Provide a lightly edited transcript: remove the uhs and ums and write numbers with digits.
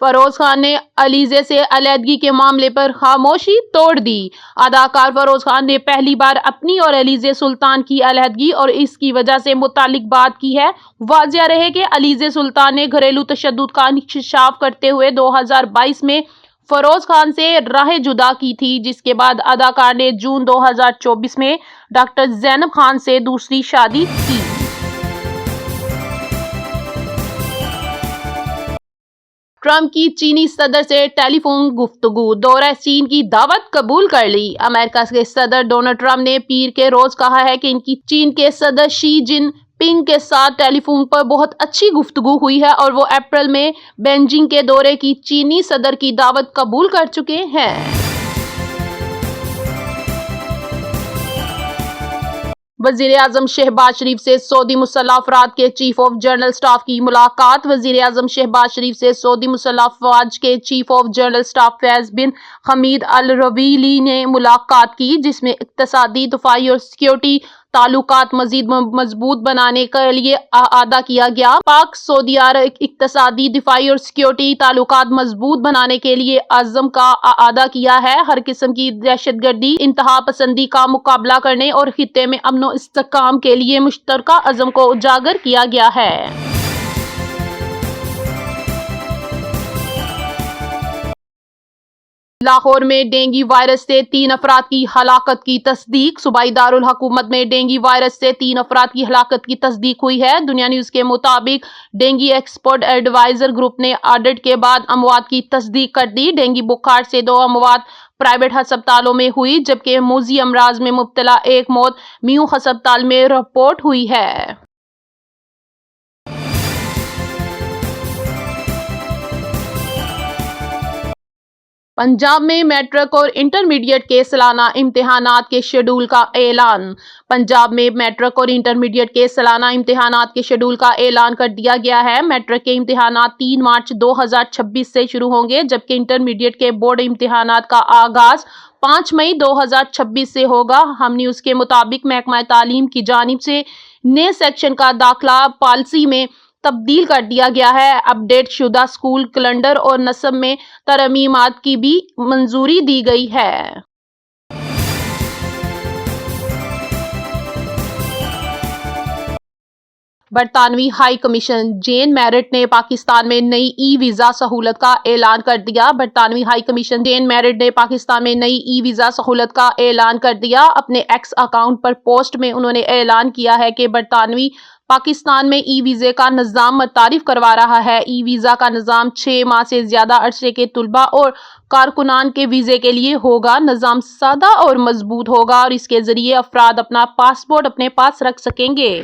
فروز خان نے علیزے سے علیحدگی کے معاملے پر خاموشی توڑ دی۔ اداکار فروز خان نے پہلی بار اپنی اور علیزے سلطان کی علیحدگی اور اس کی وجہ سے متعلق بات کی ہے۔ واضح رہے کہ علیزے سلطان نے گھریلو تشدد کا انکشاف کرتے ہوئے 2022 میں فروز خان سے راہ جدا کی تھی، جس کے بعد اداکار نے جون 2024 میں ڈاکٹر زینب خان سے دوسری شادی کی۔ ٹرمپ کی چینی صدر سے ٹیلی فون گفتگو، دورہ چین کی دعوت قبول کر لی۔ امریکہ کے صدر ڈونلڈ ٹرمپ نے پیر کے روز کہا ہے کہ ان کی چین کے صدر شی جن پنگ کے ساتھ ٹیلی فون پر بہت اچھی گفتگو ہوئی ہے اور وہ اپریل میں بیجنگ کے دورے کی چینی صدر کی دعوت قبول کر چکے ہیں۔ وزیر اعظم شہباز شریف سے سعودی مسلح افواج کے چیف آف جنرل اسٹاف کی ملاقات۔ وزیر اعظم شہباز شریف سے سعودی مسلح افواج کے چیف آف جنرل اسٹاف فیض بن حمید الرویلی نے ملاقات کی، جس میں اقتصادی، دفاعی اور سیکورٹی تعلقات مزید مضبوط بنانے کے لیے اعادہ کیا گیا۔ پاک سعودی اقتصادی، دفاعی اور سیکورٹی تعلقات مضبوط بنانے کے لیے عزم کا اعادہ کیا ہے، ہر قسم کی دہشت گردی، انتہا پسندی کا مقابلہ کرنے اور خطے میں امن و استحکام کے لیے مشترکہ عزم کو اجاگر کیا گیا ہے۔ لاہور میں ڈینگی وائرس سے 3 افراد کی ہلاکت کی تصدیق۔ صوبائی دارالحکومت میں ڈینگی وائرس سے 3 افراد کی ہلاکت کی تصدیق ہوئی ہے۔ دنیا نیوز کے مطابق ڈینگی ایکسپرٹ ایڈوائزر گروپ نے آڈٹ کے بعد اموات کی تصدیق کر دی۔ ڈینگی بخار سے 2 اموات پرائیویٹ ہسپتالوں میں ہوئی، جبکہ موذی امراض میں مبتلا ایک موت میو ہسپتال میں رپورٹ ہوئی ہے۔ پنجاب میں میٹرک اور انٹرمیڈیٹ کے سالانہ امتحانات کے شیڈول کا اعلان۔ پنجاب میں میٹرک اور انٹرمیڈیٹ کے سالانہ امتحانات کے شیڈول کا اعلان کر دیا گیا ہے۔ میٹرک کے امتحانات 3 مارچ 2026 سے شروع ہوں گے، جبکہ انٹرمیڈیٹ کے بورڈ امتحانات کا آغاز 5 مئی 2026 سے ہوگا۔ ہم نیوز کے مطابق محکمہ تعلیم کی جانب سے نئے سیکشن کا داخلہ پالیسی میں تبدیل کر دیا گیا ہے۔ اپ ڈیٹ شدہ اسکول کیلنڈر اور نصاب میں ترمیمات کی بھی منظوری دی گئی ہے۔ برطانوی ہائی کمیشن جین میرٹ نے پاکستان میں نئی ای ویزا سہولت کا اعلان کر دیا۔ برطانوی ہائی کمیشن جین میرٹ نے پاکستان میں نئی ای ویزا سہولت کا اعلان کر دیا۔ اپنے ایکس اکاؤنٹ پر پوسٹ میں انہوں نے اعلان کیا ہے کہ برطانوی پاکستان میں ای ویزے کا نظام متعارف کروا رہا ہے۔ ای ویزا کا نظام 6 ماہ سے زیادہ عرصے کے طلباء اور کارکنان کے ویزے کے لیے ہوگا۔ نظام سادہ اور مضبوط ہوگا اور اس کے ذریعے افراد اپنا پاسپورٹ اپنے پاس رکھ سکیں گے۔